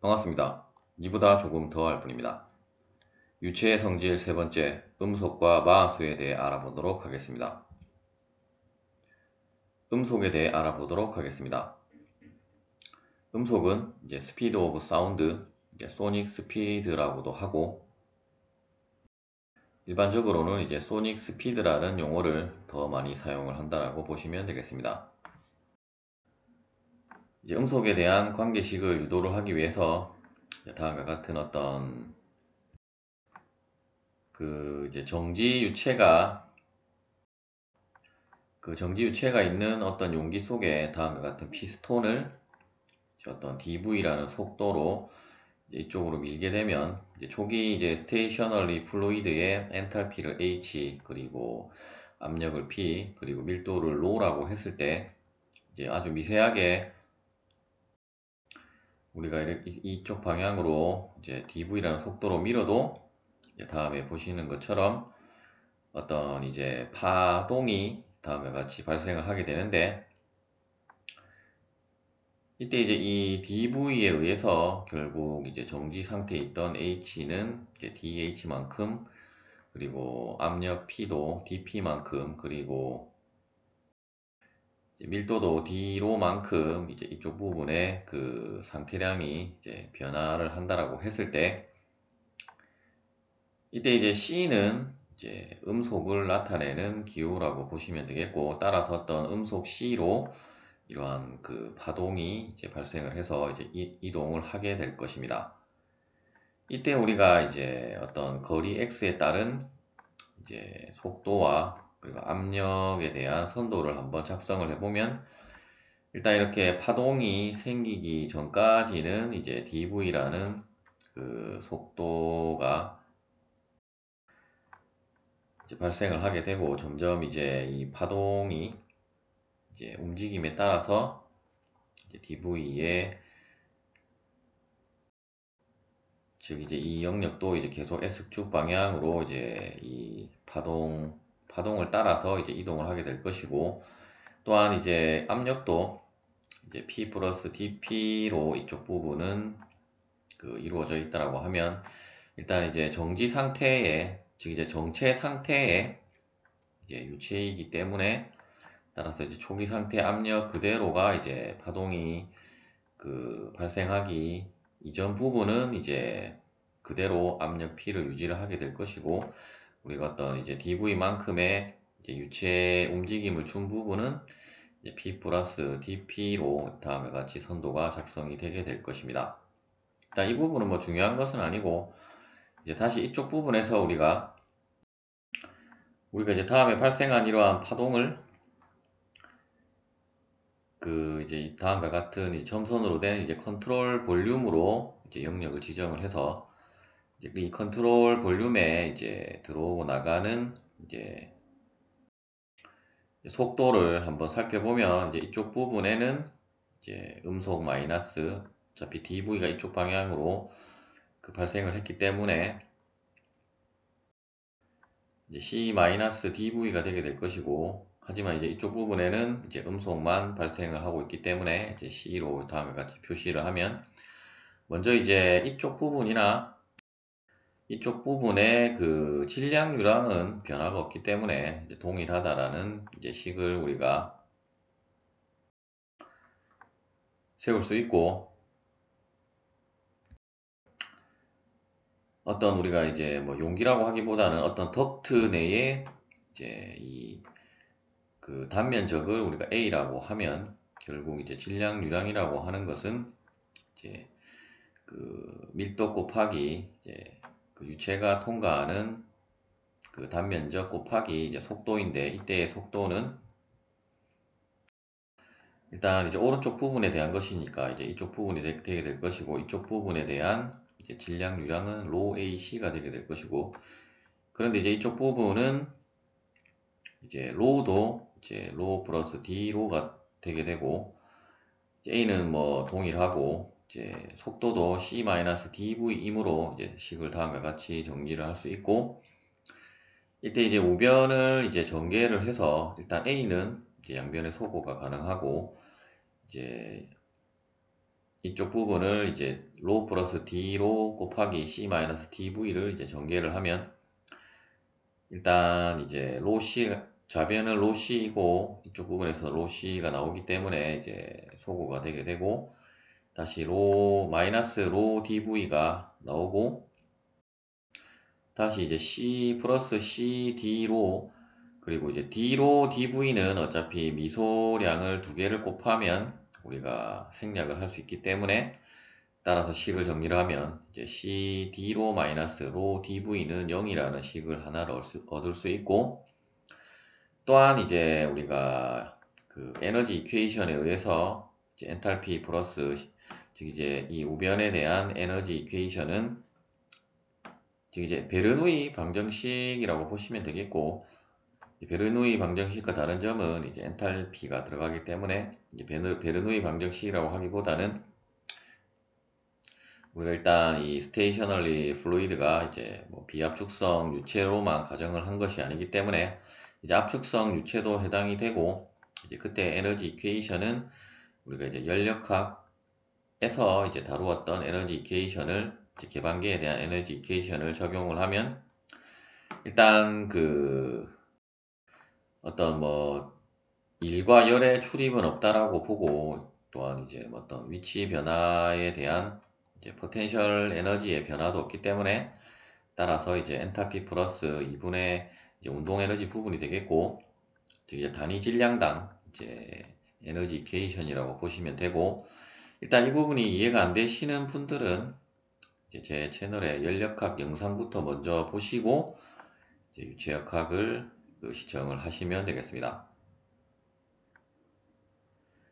반갑습니다. 이보다 조금 더 할 뿐입니다. 유체의 성질 세 번째, 음속과 마하수에 대해 알아보도록 하겠습니다. 음속에 대해 알아보도록 하겠습니다. 음속은 이제 스피드 오브 사운드, 소닉 스피드라고도 하고, 일반적으로는 이제 소닉 스피드라는 용어를 더 많이 사용을 한다라고 보시면 되겠습니다. 이제 음속에 대한 관계식을 유도를 하기 위해서 다음과 같은 어떤 이제 정지 유체가 있는 어떤 용기 속에 다음과 같은 피스톤을 어떤 DV라는 속도로 이쪽으로 밀게 되면 초기 스테이셔너리 플루이드의 엔탈피를 H, 그리고 압력을 P, 그리고 밀도를 Rho라고 했을 때 이제 아주 미세하게 우리가 이쪽 방향으로 이제 DV라는 속도로 밀어도 다음에 보시는 것처럼 어떤 이제 파동이 다음과 같이 발생을 하게 되는데, 이때 이제 이 DV에 의해서 결국 이제 정지 상태에 있던 H는 이제 DH만큼, 그리고 압력 P도 DP만큼, 그리고 밀도도 D로만큼 이제 이쪽 부분에 그 상태량이 이제 변화를 한다라고 했을 때, 이때 이제 C는 이제 음속을 나타내는 기호라고 보시면 되겠고, 따라서 어떤 음속 C로 이러한 그 파동이 이제 발생을 해서 이제 이동을 하게 될 것입니다. 이때 우리가 이제 어떤 거리 x에 따른 이제 속도와 그리고 압력에 대한 선도를 한번 작성을 해보면, 일단 이렇게 파동이 생기기 전까지는 이제 dv라는 그 속도가 이제 발생을 하게 되고, 점점 이제 이 파동이 이제 움직임에 따라서 이제 dv의 즉 이제 이 영역도 이제 계속 S축 방향으로 이제 이 파동을 따라서 이제 이동을 하게 될 것이고, 또한 이제 압력도 이제 P 플러스 DP로 이쪽 부분은 이루어져 있다라고 하면, 일단 이제 정지 상태에, 즉 이제 정체 상태에 이제 유체이기 때문에, 따라서 이제 초기 상태 압력 그대로가 이제 파동이 발생하기 이전 부분은 이제 그대로 압력 P를 유지를 하게 될 것이고, 우리가 어떤 이제 dv만큼의 이제 유체 움직임을 준 부분은 이제 P 플러스 dP로 다음과 같이 선도가 작성이 되게 될 것입니다. 일단 이 부분은 뭐 중요한 것은 아니고, 이제 다시 이쪽 부분에서 우리가 이제 다음에 발생한 이러한 파동을 이제 다음과 같은 이 점선으로 된 이제 컨트롤 볼륨으로 이제 영역을 지정을 해서, 이제 이 컨트롤 볼륨에 이제 들어오고 나가는 이제 속도를 한번 살펴보면, 이제 이쪽 부분에는 이제 음속 마이너스, 어차피 DV가 이쪽 방향으로 발생을 했기 때문에 이제 C 마이너스 DV가 되게 될 것이고, 하지만 이제 이쪽 부분에는 이제 음속만 발생을 하고 있기 때문에 이제 C로 다음과 같이 표시를 하면, 먼저 이제 이쪽 부분이나 이쪽 부분의 질량유랑은 변화가 없기 때문에 이제 동일하다라는 이제 식을 우리가 세울 수 있고, 어떤 우리가 이제 뭐 용기라고 하기보다는 어떤 덕트 내에 이제 단면적을 우리가 A라고 하면, 결국 이제 질량유량이라고 하는 것은 이제 밀도 곱하기 이제 유체가 통과하는 단면적 곱하기 이제 속도인데, 이때의 속도는 일단 이제 오른쪽 부분에 대한 것이니까 이제 이쪽 부분이 되게 될 것이고, 이쪽 부분에 대한 이제 질량유량은 rho AC가 되게 될 것이고, 그런데 이제 이쪽 부분은 이제 rho도 이제 rho 플러스 d rho가 되게 되고, A는 뭐 동일하고 이제 속도도 C-dV이므로 이제 식을 다음과 같이 정리를 할 수 있고, 이때 이제 우변을 이제 전개를 해서 일단 A는 이제 양변의 소거가 가능하고, 이제 이쪽 부분을 이제 로 플러스 D로 곱하기 C 마이너스 DV를 이제 전개를 하면 일단 이제 로 C 좌변은 로 C이고 이쪽 부분에서 로 C가 나오기 때문에 이제 소거가 되게 되고 다시 로 마이너스 로 DV가 나오고 다시 이제 C 플러스 CD로 그리고 이제 D로 DV는 어차피 미소량을 두 개를 곱하면 우리가 생략을 할 수 있기 때문에 따라서 식을 정리를 하면 이제 CD로 마이너스 로 DV는 0이라는 식을 하나를 얻을 수 있고 또한 이제 우리가 그 에너지 이퀘이션에 의해서 이제 엔탈피 플러스 즉 이제 이 우변에 대한 에너지 이퀘이션은 즉 이제 베르누이 방정식이라고 보시면 되겠고 베르누이 방정식과 다른 점은 이제 엔탈피가 들어가기 때문에 이제 베르누이 방정식이라고 하기보다는 우리가 일단 이 스테이셔널리 플루이드가 이제 뭐 비압축성 유체로만 가정을 한 것이 아니기 때문에 이제 압축성 유체도 해당이 되고 이제 그때 에너지 이퀘이션은 우리가 이제 연력학에서 이제 다루었던 에너지 이퀘이션을 이제 개방계에 대한 에너지 이퀘이션을 적용을 하면 일단 그 어떤 뭐 일과 열의 출입은 없다라고 보고 또한 이제 뭐 어떤 위치 변화에 대한 이제 포텐셜 에너지의 변화도 없기 때문에 따라서 이제 엔탈피 플러스 2분의 이제 운동 에너지 부분이 되겠고 이제 단위 질량당 이제 에너지 이퀘이션이라고 보시면 되고 일단 이 부분이 이해가 안 되시는 분들은 이제 제 채널의 연력학 영상부터 먼저 보시고 이제 유체역학을 시청을 하시면 되겠습니다.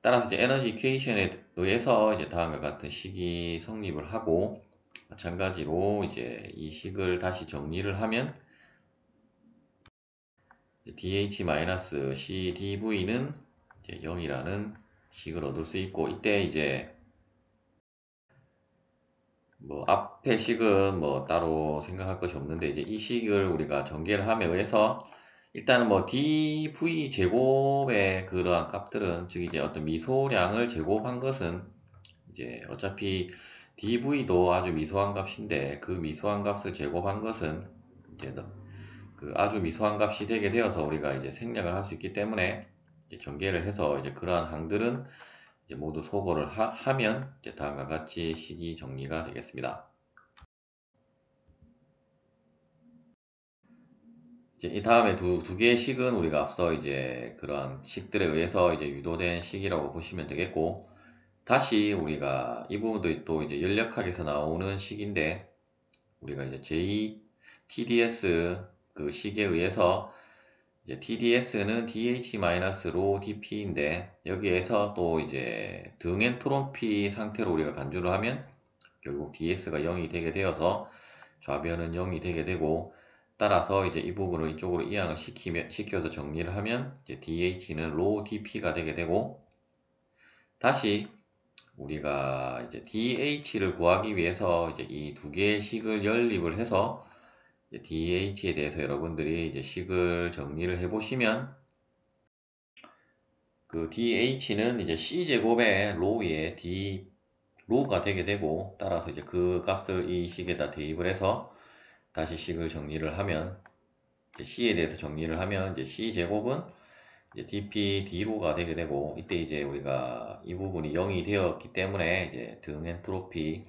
따라서 이제 에너지 이퀘이션에 의해서 이제 다음과 같은 식이 성립을 하고 마찬가지로 이제 이 식을 다시 정리를 하면 DH-CdV는 이제 0이라는 식을 얻을 수 있고 이때 이제 뭐 앞에 식은 뭐 따로 생각할 것이 없는데 이제 이 식을 우리가 전개를 함에 의해서 일단은 뭐 dv 제곱의 그러한 값들은 즉 이제 어떤 미소량을 제곱한 것은 이제 어차피 dv도 아주 미소한 값인데 그 미소한 값을 제곱한 것은 이제 그 아주 미소한 값이 되게 되어서 우리가 이제 생략을 할 수 있기 때문에 이제 전개를 해서 이제 그러한 항들은 이제 모두 소거를 하면 이제 다음과 같이 식이 정리가 되겠습니다. 이제 이 다음에 두 개의 식은 우리가 앞서 이제 그러한 식들에 의해서 이제 유도된 식이라고 보시면 되겠고 다시 우리가 이 부분도 또 이제 연력학에서 나오는 식인데 우리가 이제 TDS 그 식에 의해서 이제 TDS는 DH-로 DP인데 여기에서 또 이제 등 엔트로피 상태로 우리가 간주를 하면 결국 DS가 0이 되게 되어서 좌변은 0이 되게 되고 따라서 이제 이 부분을 이쪽으로 이항을 시켜서 정리를 하면 이제 DH는 로 DP가 되게 되고 다시 우리가 이제 DH를 구하기 위해서 이제 이 두 개의 식을 연립을 해서 이제 DH에 대해서 여러분들이 이제 식을 정리를 해 보시면 그 DH는 이제 C제곱의 로에 D 로가 되게 되고 따라서 이제 그 값을 이 식에다 대입을 해서 다시 식을 정리를 하면 이제 C에 대해서 정리를 하면 이제 C제곱은 이제 dp d로가 되게 되고 이때 이제 우리가 이 부분이 0이 되었기 때문에 이제 등 엔트로피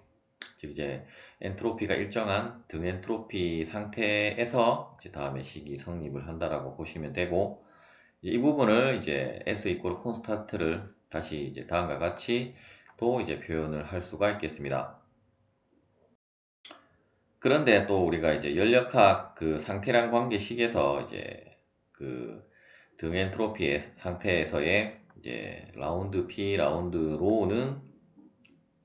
즉 이제 엔트로피가 일정한 등 엔트로피 상태에서 이제 다음에 식이 성립을 한다라고 보시면 되고 이 부분을 이제 S 이퀄 콘스탄트를 다시 이제 다음과 같이 또 이제 표현을 할 수가 있겠습니다. 그런데 또 우리가 이제 연력학 그 상태량 관계식에서 이제 그 등 엔트로피의 상태에서의 이제 라운드 P 라운드 로우는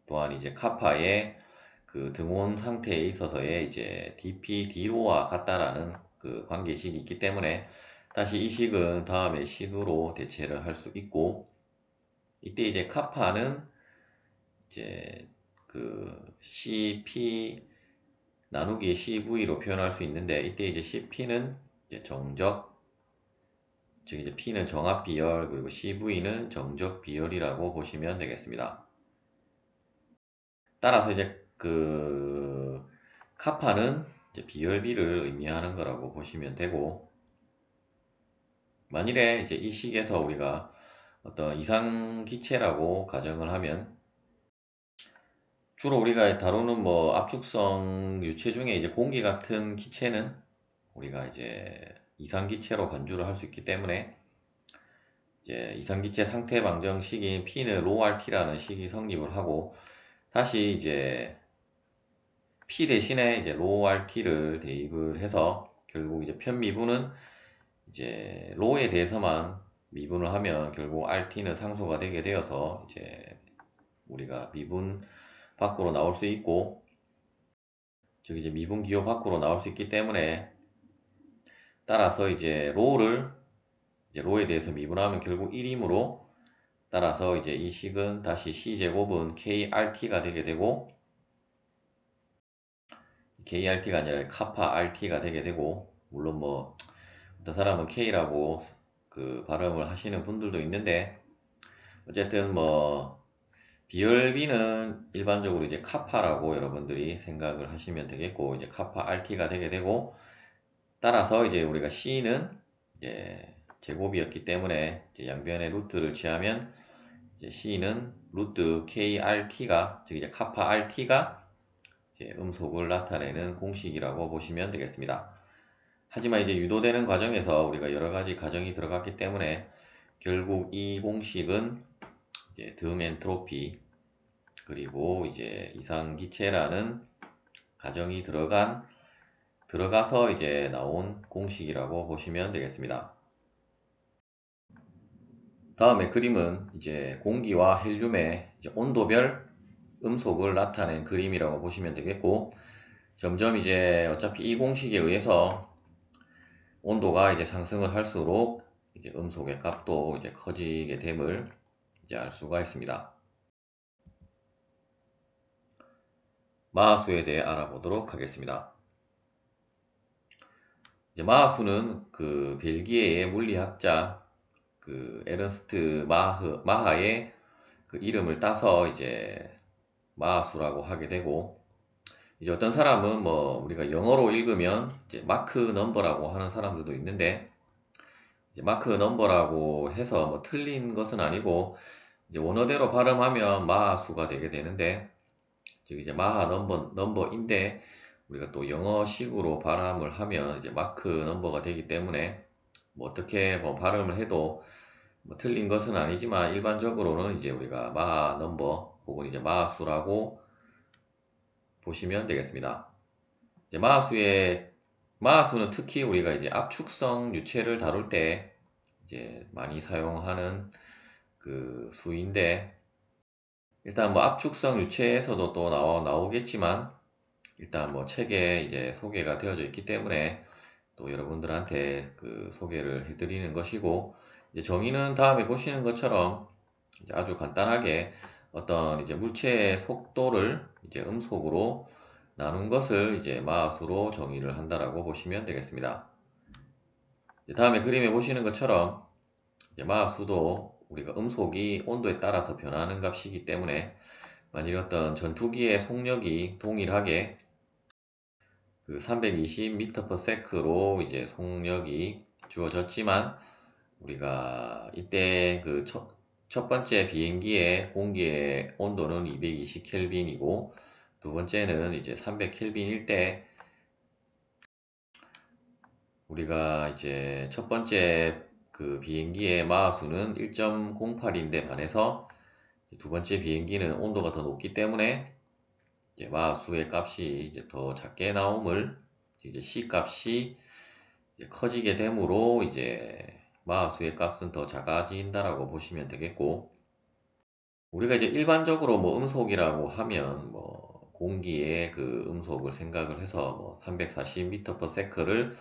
또한 이제 카파의 그 등온 상태에 있어서의 이제 dp d로와 같다라는 그 관계식이 있기 때문에 다시 이 식은 다음에 식으로 대체를 할 수 있고 이때 이제 카파는 이제 그 CP 나누기 CV로 표현할 수 있는데 이때 이제 CP는 이제 정적 즉 이제 P는 정합 비열 그리고 CV는 정적 비열이라고 보시면 되겠습니다. 따라서 이제 그 카파는 이제 비열비를 의미하는 거라고 보시면 되고, 만일에 이제 이 식에서 우리가 어떤 이상기체라고 가정을 하면, 주로 우리가 다루는 뭐 압축성 유체 중에 이제 공기 같은 기체는 우리가 이제 이상기체로 간주를 할 수 있기 때문에, 이제 이상기체 상태 방정 식인 P는 ρRT라는 식이 성립을 하고, 다시 이제 P 대신에 이제 ρRT를 대입을 해서 결국 이제 편미분은 이제 로에 대해서만 미분을 하면 결국 RT는 상수가 되게 되어서 이제 우리가 미분 밖으로 나올 수 있고, 즉 이제 미분 기호 밖으로 나올 수 있기 때문에, 따라서 이제 로에 대해서 미분하면 결국 1이므로, 따라서 이제 이 식은 다시 C제곱은 KRT가 되게 되고, KRT가 아니라 카파 RT가 되게 되고, 물론 뭐 어떤 사람은 K라고 그 발음을 하시는 분들도 있는데, 어쨌든 뭐 비열비는 일반적으로 이제 카파라고 여러분들이 생각을 하시면 되겠고, 이제 카파 RT가 되게 되고, 따라서 이제 우리가 C는 이제 제곱이었기 때문에 이제 양변의 루트를 취하면 이제 C는 루트 KRT가, 즉 이제 카파 RT가 이제 음속을 나타내는 공식이라고 보시면 되겠습니다. 하지만 이제 유도되는 과정에서 우리가 여러 가지 가정이 들어갔기 때문에 결국 이 공식은 이제 등 엔트로피 그리고 이제 이상기체라는 가정이 들어가서 이제 나온 공식이라고 보시면 되겠습니다. 다음에 그림은 이제 공기와 헬륨의 이제 온도별 음속을 나타낸 그림이라고 보시면 되겠고, 점점 이제 어차피 이 공식에 의해서 온도가 이제 상승을 할수록 이제 음속의 값도 이제 커지게 됨을 이제 알 수가 있습니다. 마하수에 대해 알아보도록 하겠습니다. 이제 마하수는 그 벨기에의 물리학자 그 에르스트 마하의 그 이름을 따서 이제 마하수라고 하게 되고, 이제 어떤 사람은 뭐 우리가 영어로 읽으면 이제 마크 넘버라고 하는 사람들도 있는데, 이제 마크 넘버라고 해서 뭐 틀린 것은 아니고 이제 원어대로 발음하면 마하수가 되게 되는데, 즉 이제 마하 넘버인데 우리가 또 영어식으로 발음을 하면 이제 마크 넘버가 되기 때문에 뭐 어떻게 뭐 발음을 해도 뭐 틀린 것은 아니지만, 일반적으로는 이제 우리가 마하 넘버 혹은 이제 마하수라고 보시면 되겠습니다. 이제 마하수는 특히 우리가 이제 압축성 유체를 다룰 때 이제 많이 사용하는 그 수인데, 일단 뭐 압축성 유체에서도 또 나오겠지만, 일단 뭐 책에 이제 소개가 되어져 있기 때문에 또 여러분들한테 그 소개를 해드리는 것이고, 이제 정의는 다음에 보시는 것처럼 이제 아주 간단하게 어떤 이제 물체의 속도를 이제 음속으로 나눈 것을 이제 마수로 정의를 한다라고 보시면 되겠습니다. 다음에 그림에 보시는 것처럼 이제 마수도 우리가 음속이 온도에 따라서 변하는 값이기 때문에, 만일 어떤 전투기의 속력이 동일하게 그 320m/s로 이제 속력이 주어졌지만, 우리가 이때 그 첫 번째 비행기의 공기의 온도는 220켈빈이고, 두 번째는 이제 300켈빈일 때, 우리가 이제 첫 번째 그 비행기의 마하수는 1.08인데 반해서 두 번째 비행기는 온도가 더 높기 때문에 이제 마하수의 값이 이제 더 작게 나옴을, 이제 C 값이 이제 커지게 되므로 이제 마하수의 값은 더 작아진다라고 보시면 되겠고, 우리가 이제 일반적으로 뭐 음속이라고 하면 뭐 공기의 그 음속을 생각을 해서 뭐 340m/s를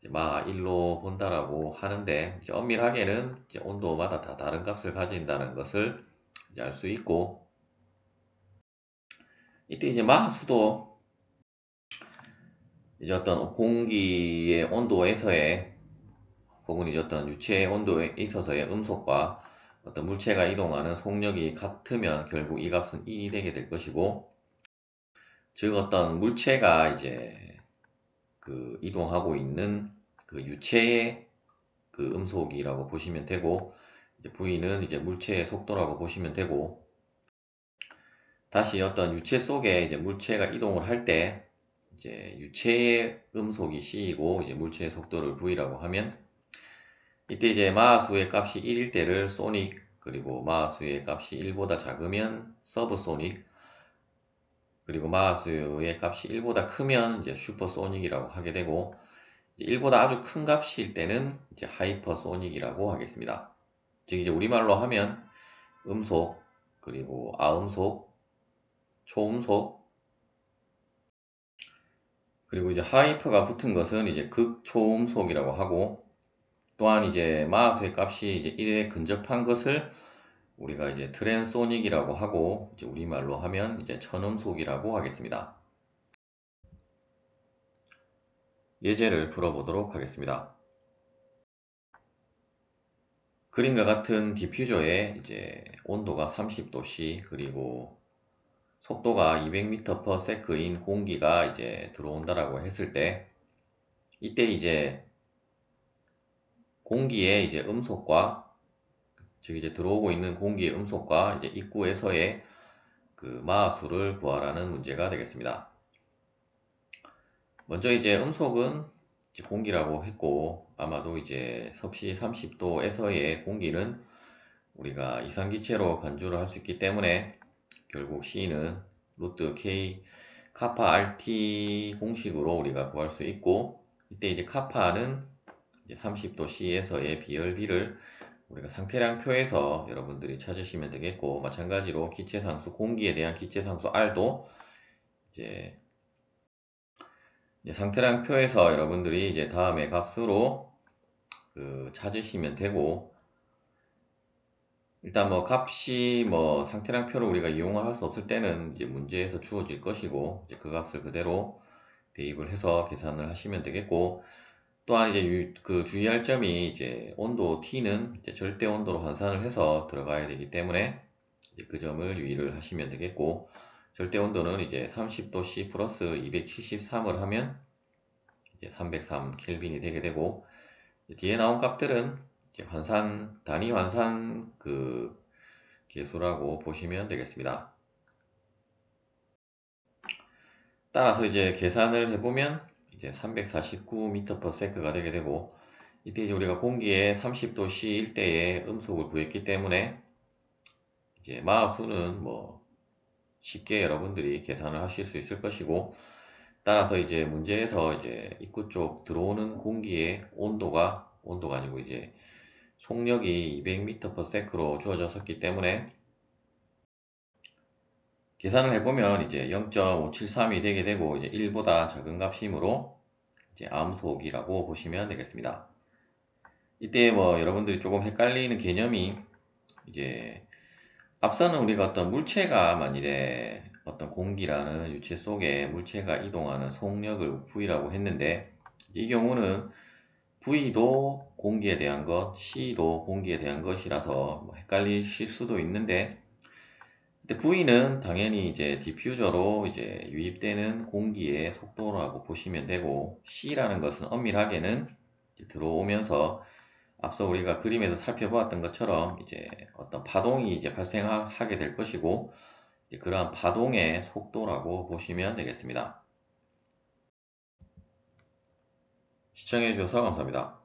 마하 1로 본다라고 하는데, 이제 엄밀하게는 이제 온도마다 다 다른 값을 가진다는 것을 알 수 있고, 이때 이제 마하수도 이제 어떤 공기의 온도에서의 혹은 이제 어떤 유체의 온도에 있어서의 음속과 어떤 물체가 이동하는 속력이 같으면 결국 이 값은 1이 되게 될 것이고, 즉 어떤 물체가 이제 그 이동하고 있는 그 유체의 그 음속이라고 보시면 되고, 이제 V는 이제 물체의 속도라고 보시면 되고, 다시 어떤 유체 속에 이제 물체가 이동을 할 때 이제 유체의 음속이 C이고 이제 물체의 속도를 V라고 하면, 이때 이제 마하수의 값이 1일 때를 소닉, 그리고 마하수의 값이 1보다 작으면 서브소닉, 그리고 마하수의 값이 1보다 크면 이제 슈퍼소닉이라고 하게 되고, 이제 1보다 아주 큰 값일 때는 이제 하이퍼소닉이라고 하겠습니다. 즉 이제 우리말로 하면 음속, 그리고 아음속, 초음속, 그리고 이제 하이퍼가 붙은 것은 이제 극초음속이라고 하고, 또한 이제 마하수의 값이 이제 1에 근접한 것을 우리가 이제 트랜소닉이라고 하고, 이제 우리말로 하면 이제 천음속이라고 하겠습니다. 예제를 풀어보도록 하겠습니다. 그림과 같은 디퓨저에 이제 온도가 30도씨, 그리고 속도가 200m/s인 공기가 이제 들어온다라고 했을 때, 이때 이제 공기의 이제 음속과, 즉 이제 들어오고 있는 공기의 음속과 이제 입구에서의 그 마하수를 구하라는 문제가 되겠습니다. 먼저 이제 음속은 이제 공기라고 했고, 아마도 이제 섭씨 30도에서의 공기는 우리가 이산기체로 간주를 할 수 있기 때문에 결국 C는 루트 K 카파 RT 공식으로 우리가 구할 수 있고, 이때 이제 카파는 이제 30도 C에서의 비열비를 우리가 상태량 표에서 여러분들이 찾으시면 되겠고, 마찬가지로 기체상수, 공기에 대한 기체상수 R도 이제 상태량 표에서 여러분들이 이제 다음의 값으로 그 찾으시면 되고, 일단 뭐 값이 뭐 상태량 표를 우리가 이용을 할 수 없을 때는 이제 문제에서 주어질 것이고, 이제 그 값을 그대로 대입을 해서 계산을 하시면 되겠고, 또한 이제 그 주의할 점이 이제 온도 T는 이제 절대 온도로 환산을 해서 들어가야 되기 때문에 이제 그 점을 유의를 하시면 되겠고, 절대 온도는 이제 30도 C 플러스 273을 하면 이제 303 켈빈이 되게 되고, 뒤에 나온 값들은 이제 단위 환산 그 계수라고 보시면 되겠습니다. 따라서 이제 계산을 해보면 이제 349m/s가 되게 되고, 이때 이제 우리가 공기에 30도 C 1대의 음속을 구했기 때문에 이제 마하수는 뭐 쉽게 여러분들이 계산을 하실 수 있을 것이고, 따라서 이제 문제에서 이제 입구 쪽 들어오는 공기의 온도가 아니고 이제 속력이 200m/s로 주어졌기 때문에 계산을 해보면 이제 0.573이 되게 되고, 이제 1보다 작은 값이므로 이제 암속이라고 보시면 되겠습니다. 이때 뭐 여러분들이 조금 헷갈리는 개념이, 이제 앞서는 우리가 어떤 물체가 만일에 어떤 공기라는 유체 속에 물체가 이동하는 속력을 V라고 했는데, 이 경우는 V도 공기에 대한 것, C도 공기에 대한 것이라서 뭐 헷갈리실 수도 있는데, 근데 V는 당연히 이제 디퓨저로 이제 유입되는 공기의 속도라고 보시면 되고, C라는 것은 엄밀하게는 들어오면서 앞서 우리가 그림에서 살펴보았던 것처럼 이제 어떤 파동이 이제 발생하게 될 것이고, 이제 그러한 파동의 속도라고 보시면 되겠습니다. 시청해 주셔서 감사합니다.